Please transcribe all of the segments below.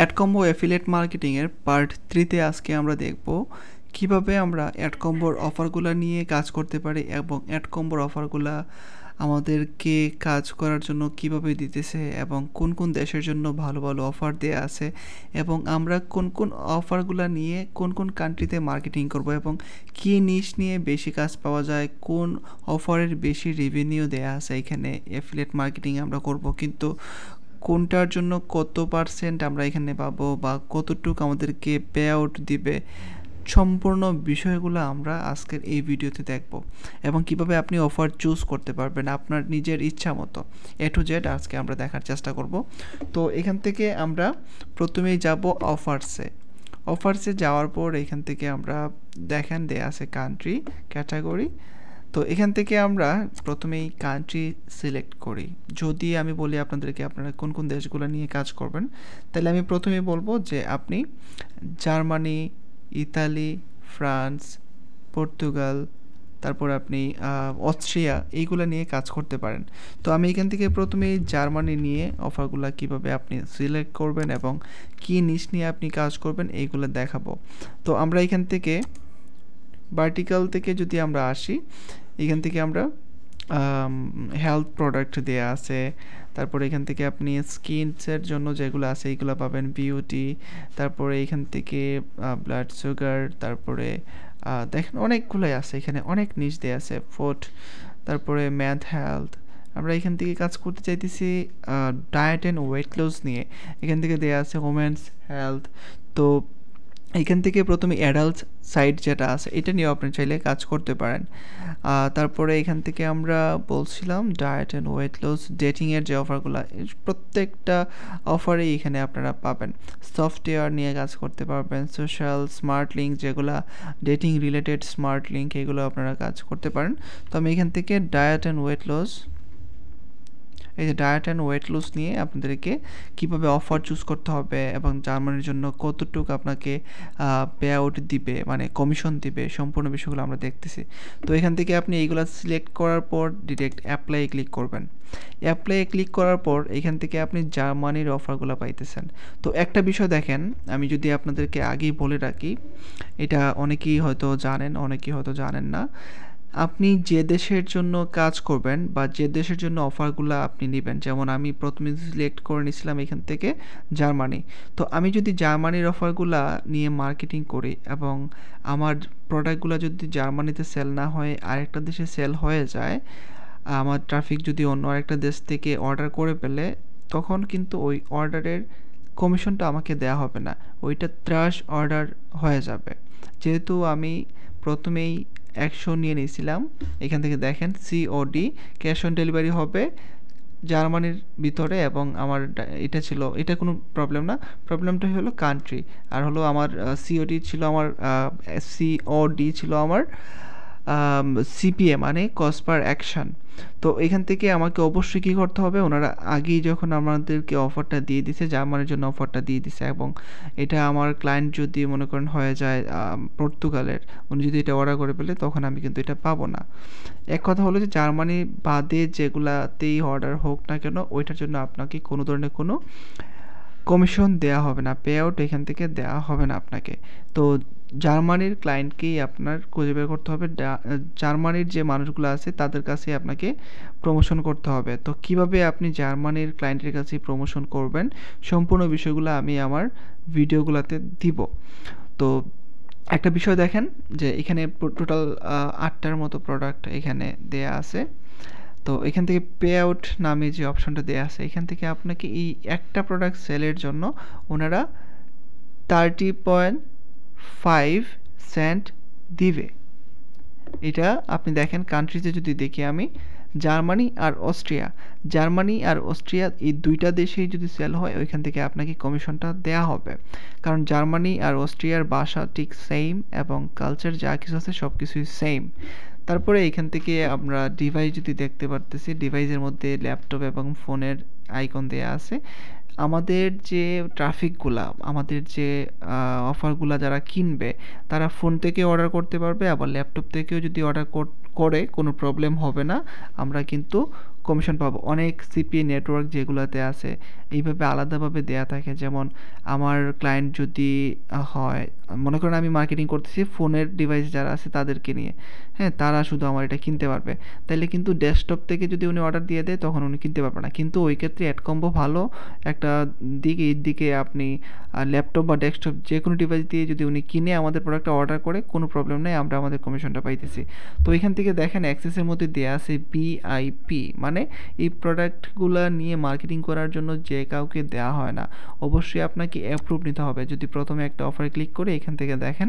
AdCombo affiliate marketing এর part 3 তে আজকে আমরা দেখব কিভাবে আমরা AdComboর অফারগুলো নিয়ে কাজ করতে পারি এবং AdComboর অফারগুলো আমাদেরকে কাজ করার জন্য কিভাবে দিতেছে এবং কোন কোন দেশের জন্য ভালো ভালো অফার দেয়া আছে এবং আমরা কোন কোন অফারগুলো নিয়ে কোন কোন কান্ট্রিতে মার্কেটিং করব এবং কী নিশ নিয়ে বেশি কাজ পাওয়া যায়, কোন অফারের বেশি রেভিনিউ দেয়া আছে এখানে অ্যাফিলিয়েট মার্কেটিং আমরা করব, কিন্তু কোনটার জন্য কত পার্সেন্ট আমরা এখানে পাবো বা কতটুকু আমাদেরকে পে আউট দিবে, সম্পূর্ণ বিষয়গুলো আমরা আজকের এই ভিডিওতে দেখব এবং কিভাবে আপনি অফার চুজ করতে পারবেন আপনার নিজের ইচ্ছা মতো। এ টু জেড আজকে আমরা দেখার চেষ্টা করব। তো এখান থেকে আমরা প্রথমেই যাব অফার্সে যাওয়ার পর এখান থেকে আমরা দেখেন দেয়া আছে কান্ট্রি ক্যাটাগরি। তো এখান থেকে আমরা প্রথমেই কান্ট্রি সিলেক্ট করি। যদি আমি বলি আপনাদেরকে আপনারা কোন কোন দেশগুলো নিয়ে কাজ করবেন, তাহলে আমি প্রথমেই বলবো যে আপনি জার্মানি, ইতালি, ফ্রান্স, পর্তুগাল, তারপর আপনি অস্ট্রিয়া এইগুলো নিয়ে কাজ করতে পারেন। তো আমি এখান থেকে প্রথমেই জার্মানি নিয়ে অফারগুলো কিভাবে আপনি সিলেক্ট করবেন এবং কী নিশ নিয়ে আপনি কাজ করবেন এইগুলো দেখাবো। তো আমরা এখান থেকে ভার্টিক্যাল থেকে যদি আমরা আসি, এখান থেকে আমরা হেলথ প্রোডাক্ট দেয়া আছে, তারপরে এখান থেকে আপনি স্কিনসের জন্য যেগুলো আছে এইগুলো পাবেন, বিউটি, তারপরে এখান থেকে ব্লাড সুগার, তারপরে দেখেন অনেকগুলোই আছে, এখানে অনেক নিশ দেয়া আছে, ফুড, তারপরে ম্যাথ হেলথ। আমরা এখান থেকে কাজ করতে চাইতেছি ডায়েট অ্যান্ড ওয়েট লস নিয়ে, এখান থেকে দেয়া আছে ওমেন্স হেলথ। তো এখান থেকে প্রথমে অ্যাডাল্ট সাইট যেটা আছে এটা নিয়েও আপনি চাইলে কাজ করতে পারেন। তারপরে এখান থেকে আমরা বলছিলাম ডায়েট অ্যান্ড ওয়েট লস, ডেটিংয়ের যে অফারগুলো, প্রত্যেকটা অফারেই এখানে আপনারা পাবেন। সফটওয়্যার নিয়ে কাজ করতে পারবেন, সোশ্যাল স্মার্ট লিঙ্ক যেগুলো ডেটিং রিলেটেড স্মার্ট লিঙ্ক, এগুলো আপনারা কাজ করতে পারেন। তো আমি এখান থেকে ডায়েট অ্যান্ড ওয়েট লস, এই যে ডায়েট অ্যান্ড ওয়েট লস নিয়ে আপনাদেরকে কীভাবে অফার চুজ করতে হবে এবং জার্মানির জন্য কতটুকু আপনাকে পে আউট দিবে, মানে কমিশন দিবে, সম্পূর্ণ বিষয়গুলো আমরা দেখতেছি। তো এখান থেকে আপনি এইগুলো সিলেক্ট করার পর ডিরেক্ট অ্যাপ্লাই ক্লিক করবেন। অ্যাপ্লাই ক্লিক করার পর এখান থেকে আপনি জার্মানির অফারগুলো পাইতেছেন। তো একটা বিষয় দেখেন, আমি যদি আপনাদেরকে আগেই বলে রাখি, এটা অনেকেই হয়তো জানেন, অনেকেই হয়তো জানেন না। আপনি যে দেশের জন্য কাজ করবেন বা যে দেশের জন্য অফারগুলো আপনি নেবেন, যেমন আমি প্রথমে সিলেক্ট করে নিয়েছিলাম এখান থেকে জার্মানি। তো আমি যদি জার্মানির অফারগুলো নিয়ে মার্কেটিং করি এবং আমার প্রোডাক্টগুলো যদি জার্মানিতে সেল না হয়ে আরেকটা দেশে সেল হয়ে যায়, আমার ট্রাফিক যদি অন্য আরেকটা দেশ থেকে অর্ডার করে ফেলে, তখন কিন্তু ওই অর্ডারের কমিশনটা আমাকে দেয়া হবে না, ওইটা ট্রাশ অর্ডার হয়ে যাবে। যেহেতু আমি প্রথমেই অ্যাকশন নিয়ে নিয়েছিলাম, এখান থেকে দেখেন সিওডি, ক্যাশ অন ডেলিভারি হবে জার্মানির ভিতরে, এবং আমার এটা ছিল, এটা কোনো প্রবলেম না, প্রবলেমটা হলো কান্ট্রি, আর হলো আমার সিওডি ছিল, আমার সিওডি ছিল আমার সিপিএ মানে কস্ট পার অ্যাকশন। তো এখান থেকে আমাকে অবশ্যই কী করতে হবে, ওনারা আগেই যখন আমাদেরকে অফারটা দিয়ে দিছে, জার্মানির জন্য অফারটা দিয়ে দিছে, এবং এটা আমার ক্লায়েন্ট যদি মনে করেন হয়ে যায় পর্তুগালের, উনি যদি এটা অর্ডার করে ফেলে, তখন আমি কিন্তু এটা পাবো না। এক কথা হলো যে জার্মানি বাদে যেগুলাতেই অর্ডার হোক না কেন, ওইটার জন্য আপনাকে কোনো ধরনের কোনো কমিশন দেয়া হবে না, পে আউট এখান থেকে দেওয়া হবে না আপনাকে। তো জার্মানির ক্লায়েন্টকেই আপনার খুঁজে বের করতে হবে, জার্মানির যে মানুষগুলো আছে তাদের কাছে আপনাকে প্রমোশন করতে হবে। তো কিভাবে আপনি জার্মানির ক্লায়েন্টের কাছে প্রমোশন করবেন, সম্পূর্ণ বিষয়গুলো আমি আমার ভিডিওগুলোতে দিব। তো একটা বিষয় দেখেন যে এখানে টোটাল 8টার মতো প্রোডাক্ট এখানে দেয়া আছে। তো এখান থেকে পে আউট নামে যে অপশনটা দেওয়া আছে, এখান থেকে আপনাকে এই একটা প্রোডাক্ট সেলের জন্য ওনারা 30.5 সেন্ট দিবে। এটা আপনি দেখেন কান্ট্রিতে যদি দেখি আমি, জার্মানি আর অস্ট্রিয়া এই দুইটা দেশেই যদি সেল হয়, ওইখান থেকে আপনাকে কমিশনটা দেয়া হবে, কারণ জার্মানি আর অস্ট্রিয়ার ভাষা ঠিক সেম এবং কালচার যা কিছু আছে সব কিছুই সেম। তারপরে এখান থেকে আমরা ডিভাইস যদি দেখতে পারতেছি, ডিভাইসের মধ্যে ল্যাপটপ এবং ফোনের আইকন দেয়া আছে। আমাদের যে ট্রাফিকগুলা, আমাদের যে অফারগুলা যারা কিনবে, তারা ফোন থেকে অর্ডার করতে পারবে, আবার ল্যাপটপ থেকেও যদি অর্ডার করে কোনো প্রবলেম হবে না, আমরা কিন্তু কমিশন পাবো। অনেক সিপিএ নেটওয়ার্ক যেগুলোতে আছে এইভাবে আলাদাভাবে দেয়া থাকে। যেমন আমার ক্লায়েন্ট যদি হয়, মনে করেন আমি মার্কেটিং করতেছি ফোনের ডিভাইস যারা আছে তাদেরকে নিয়ে, হ্যাঁ, তারা শুধু আমার এটা কিনতে পারবে। তাইলে কিন্তু ডেস্কটপ থেকে যদি উনি অর্ডার দিয়ে দেয় তখন উনি কিনতে পারবে না। কিন্তু ওই ক্ষেত্রে AdCombo ভালো একটা দিকে, এর দিকে আপনি ল্যাপটপ বা ডেস্কটপ যে কোনো ডিভাইস দিয়ে যদি উনি কিনে আমাদের প্রোডাক্টটা অর্ডার করে কোনো প্রবলেম নেই, আমরা আমাদের কমিশনটা পাইতেছি। তো এখান থেকে দেখেন অ্যাক্সেসের মধ্যে দেয়া আছে VIP, মানে এই প্রোডাক্টগুলা নিয়ে মার্কেটিং করার জন্য যে কাউকে দেওয়া হয় না, অবশ্যই আপনাকে অ্যাপ্রুভ নিতে হবে। যদি প্রথমে একটা অফারে ক্লিক করে এখান থেকে দেখেন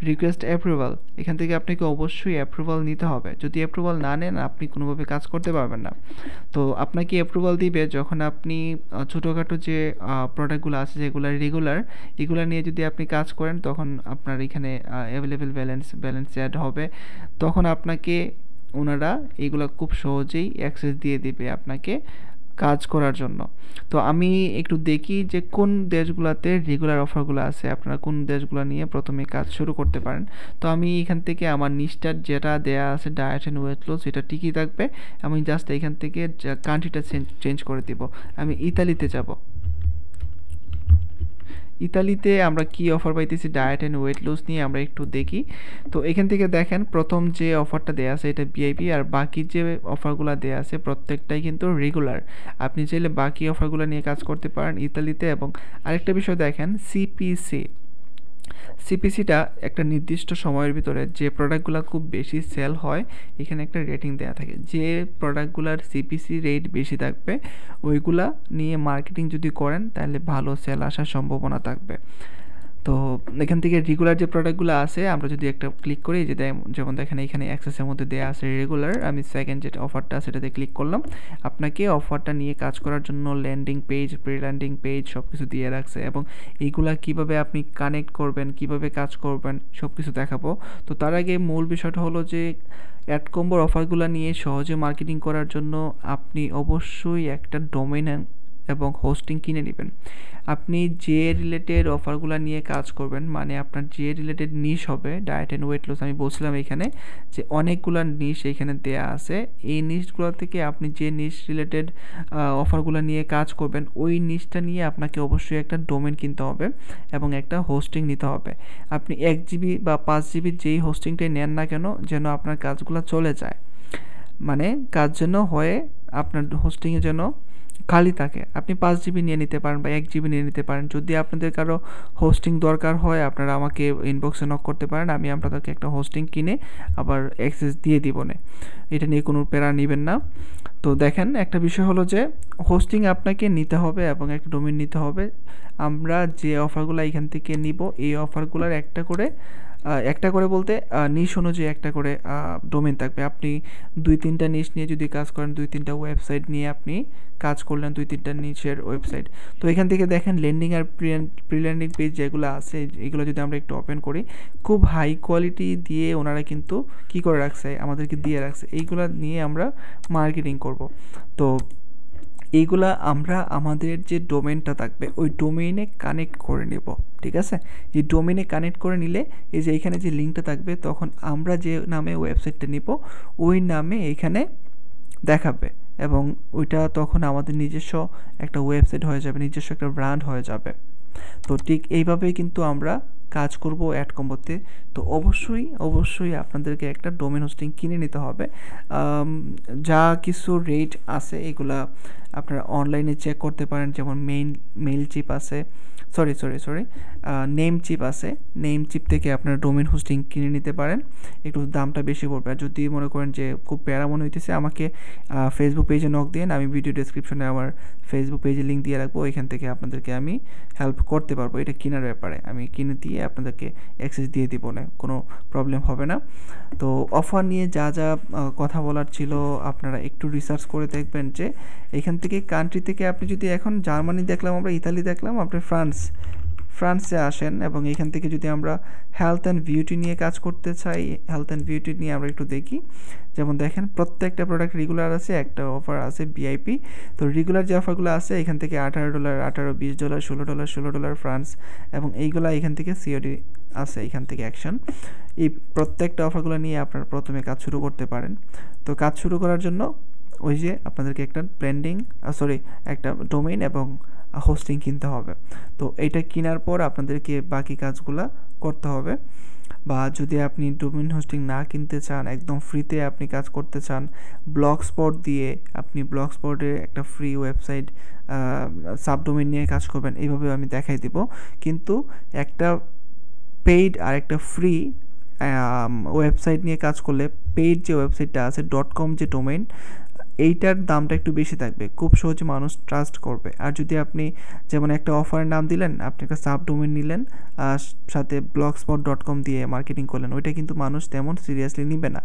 রিকোয়েস্ট অ্যাপ্রুভাল, এখান থেকে আপনাকে অবশ্যই অ্যাপ্রুভাল নিতে হবে। যদি অ্যাপ্রুভাল না নেন আপনি কোনোভাবে কাজ করতে পারবেন না। তো আপনাকে অ্যাপ্রুভাল দিবে যখন আপনি ছোটোখাটো যে প্রোডাক্টগুলো আছে যেগুলো রেগুলার, এগুলো নিয়ে যদি আপনি কাজ করেন তখন আপনার এখানে অ্যাভেলেবেল ব্যালেন্স অ্যাড হবে। তখন আপনাকে ওনারা এগুলো খুব সহজেই অ্যাক্সেস দিয়ে দিবে আপনাকে কাজ করার জন্য। তো আমি একটু দেখি যে কোন দেশগুলোতে রেগুলার অফারগুলো আছে, আপনারা কোন দেশগুলো নিয়ে প্রথমে কাজ শুরু করতে পারেন। তো আমি এখান থেকে আমার নিচটা যেটা দেয়া আছে ডায়েট অ্যান্ড ওয়েট লস, এটা ঠিকই থাকবে। আমি জাস্ট এখান থেকে কান্ট্রিটা চেঞ্জ করে দিব। আমি ইতালিতে যাব। ইতালিতে আমরা কি অফার পাইতেছি ডায়েট অ্যান্ড ওয়েট লস নিয়ে আমরা একটু দেখি। তো এখান থেকে দেখেন প্রথম যে অফারটা দেয়া আছে এটা VIP, আর বাকি যে অফারগুলো দেয়া আছে প্রত্যেকটাই কিন্তু রেগুলার। আপনি চাইলে বাকি অফারগুলো নিয়ে কাজ করতে পারেন ইতালিতে। এবং আরেকটা বিষয় দেখেন সিপিসিটা একটা নির্দিষ্ট সময়ের ভিতরে যে প্রোডাক্টগুলো খুব বেশি সেল হয় এখানে একটা রেটিং দেওয়া থাকে। যে প্রোডাক্টগুলোর সিপিসি রেট বেশি থাকবে ওইগুলা নিয়ে মার্কেটিং যদি করেন তাহলে ভালো সেল আসার সম্ভাবনা থাকবে। তো এখান থেকে রেগুলার যে প্রোডাক্টগুলো আছে আমরা যদি একটা ক্লিক করি, যে যেমন দেখেন এখানে অ্যাক্সেসের মধ্যে দেওয়া আছে রেগুলার, আমি সেকেন্ড যে অফারটা সেটাতে ক্লিক করলাম। আপনাকে অফারটা নিয়ে কাজ করার জন্য landing page, pre landing page সব কিছু দিয়ে রাখছে এবং এইগুলা কিভাবে আপনি কানেক্ট করবেন, কিভাবে কাজ করবেন সব কিছু দেখাবো। তো তার আগে মূল বিষয়টা হলো যে AdComboর অফারগুলো নিয়ে সহজে মার্কেটিং করার জন্য আপনি অবশ্যই একটা ডোমেইন এবং হোস্টিং কিনে নেবেন। আপনি যে রিলেটেড অফারগুলো নিয়ে কাজ করবেন, মানে আপনার যে রিলেটেড নিশ হবে ডায়েট অ্যান্ড ওয়েট লস, আমি বলছিলাম এখানে যে অনেকগুলো নিশ এখানে দেয়া আছে। এই নিশগুলো থেকে আপনি যে নিশ রিলেটেড অফারগুলো নিয়ে কাজ করবেন ওই নিশটা নিয়ে আপনাকে অবশ্যই একটা ডোমেন কিনতে হবে এবং একটা হোস্টিং নিতে হবে। আপনি 1 GB বা 5 GB যেই হোস্টিংটাই নেন না কেন, যেন আপনার কাজগুলো চলে যায়, মানে কাজ যেন হয়ে আপনার হোস্টিংয়ে যেন খালি থাকে। আপনি 5 GB নিয়ে নিতে পারেন বা 1 GB নিয়ে নিতে পারেন। যদি আপনাদের কারো হোস্টিং দরকার হয় আপনারা আমাকে ইনবক্সে নক করতে পারেন, আমি আপনাদেরকে একটা হোস্টিং কিনে আবার অ্যাক্সেস দিয়ে দিব না। এটা নিয়ে কোনো প্যারা নেবেন না। তো দেখেন একটা বিষয় হলো যে হোস্টিং আপনাকে নিতে হবে এবং একটা ডোমেইন নিতে হবে। আমরা যে অফারগুলো এখান থেকে নিব এই অফারগুলোর একটা করে বলতে নিশ অনুযায়ী একটা করে ডোমেন থাকবে। আপনি 2-3টা নিশ নিয়ে যদি কাজ করেন, 2-3টা ওয়েবসাইট নিয়ে আপনি কাজ করলেন, 2-3টা নিশের ওয়েবসাইট। তো এখান থেকে দেখেন ল্যান্ডিং আর প্রি ল্যান্ডিং পেজ যেগুলো আছে এগুলো যদি আমরা একটু ওপেন করি, খুব হাই কোয়ালিটি দিয়ে ওনারা কিন্তু কী করে রাখছে, আমাদেরকে দিয়ে রাখছে। এইগুলো নিয়ে আমরা মার্কেটিং করব। তো এইগুলা আমরা আমাদের যে ডোমেনটা থাকবে ওই ডোমেইনে কানেক্ট করে নেব, ঠিক আছে। এই ডোমেইনে কানেক্ট করে নিলে এই যে এখানে যে লিঙ্কটা থাকবে তখন আমরা যে নামে ওয়েবসাইটটা নিব ওই নামে এখানে দেখাবে এবং ওইটা তখন আমাদের নিজস্ব একটা ওয়েবসাইট হয়ে যাবে, নিজস্ব একটা ব্র্যান্ড হয়ে যাবে। তো ঠিক এইভাবেই কিন্তু আমরা কাজ করব AdComboতে। তো অবশ্যই আপনাদেরকে একটা ডোমেন হোস্টিং কিনে নিতে হবে। যা কিছু রেট আছে এগুলা আপনারা অনলাইনে চেক করতে পারেন, যেমন মেইলচিপ আছে, সরি নেমচিপ আছে। নেমচিপ থেকে আপনারা ডোমেন হোস্টিং কিনে নিতে পারেন, একটু দামটা বেশি পড়বে। আর যদি মনে করেন যে খুব প্যারা মনে হইতেছে আমাকে ফেসবুক পেজে নক দিন, আমি ভিডিও ডেসক্রিপশনে আমার ফেসবুক পেজে লিঙ্ক দিয়ে রাখবো, এখান থেকে আপনাদেরকে আমি হেল্প করতে পারবো এটা কেনার ব্যাপারে। আমি কিনে দিয়ে আপনাদেরকে অ্যাক্সেস দিয়ে দিব না, কোনো প্রবলেম হবে না। তো অফার নিয়ে যা কথা বলার ছিল আপনারা একটু রিসার্চ করে দেখবেন যে এখান থেকে কান্ট্রি থেকে আপনি যদি এখন জার্মানি দেখলাম, আমরা ইতালি দেখলাম, আপনি ফ্রান্সে আসেন এবং এখান থেকে যদি আমরা হেলথ অ্যান্ড বিউটি নিয়ে কাজ করতে চাই, হেলথ অ্যান্ড বিউটি নিয়ে আমরা একটু দেখি। যেমন দেখেন প্রত্যেকটা প্রোডাক্ট রেগুলার আছে, একটা অফার আছে VIP। তো রেগুলার যে অফারগুলো আছে এখান থেকে $18, $18, $20, $16 ফ্রান্স এবং এইগুলা এখান থেকে COD আছে, এখান থেকে অ্যাকশন। এই প্রত্যেকটা অফারগুলো নিয়ে আপনারা প্রথমে কাজ শুরু করতে পারেন। তো কাজ শুরু করার জন্য ওই যে আপনাদেরকে একটা একটা ডোমেইন এবং হোস্টিং কিনতে হবে। তো এইটা কেনার পর আপনাদেরকে বাকি কাজগুলা করতে হবে। বা যদি আপনি ডোমেইন হোস্টিং না কিনতে চান, একদম ফ্রিতে আপনি কাজ করতে চান, ব্লগস্পট দিয়ে আপনি ব্লগস্পটে একটা ফ্রি ওয়েবসাইট সাবডোমেইন নিয়ে কাজ করবেন, এইভাবে আমি দেখাই দিব। কিন্তু একটা পেইড আর একটা ফ্রি ওয়েবসাইট নিয়ে কাজ করলে পেইড যে ওয়েবসাইটটা আছে .com যে ডোমেইন, এইটার দামটা একটু বেশি থাকবে, খুব সহজে মানুষ ট্রাস্ট করবে। আর যদি আপনি যেমন একটা অফারের নাম দিলেন, আপনি একটা সাবডোমেইন নিলেন, সাথে blogspot.com দিয়ে মার্কেটিং করলেন, ওইটা কিন্তু মানুষ তেমন সিরিয়াসলি নিবে না,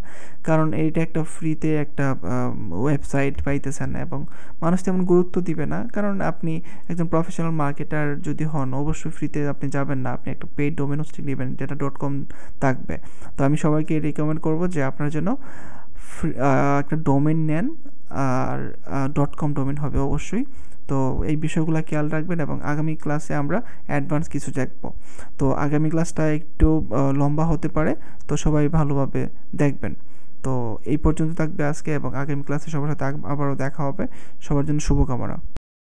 কারণ এইটা একটা ফ্রিতে একটা ওয়েবসাইট পাইতেছেন না এবং মানুষ তেমন গুরুত্ব দিবে না। কারণ আপনি একজন প্রফেশনাল মার্কেটার যদি হন, অবশ্যই ফ্রিতে আপনি যাবেন না, আপনি একটা পেইড ডোমেইন হোস্টিং নেবেন যেটা .com থাকবে। তো আমি সবাইকে রিকমেন্ড করব যে আপনার জন্য একটা ডোমেইন নেন, আর .com ডোমেইন হবে অবশ্যই। তো এই বিষয়গুলো খেয়াল রাখবেন এবং আগামী ক্লাসে আমরা অ্যাডভান্স কিছু দেখব। তো আগামী ক্লাসটা একটু লম্বা হতে পারে, তো সবাই ভালোভাবে দেখবেন। তো এই পর্যন্ত থাকবে আজকে, এবং আগামী ক্লাসে সবার সাথে আবারও দেখা হবে। সবার জন্য শুভকামনা।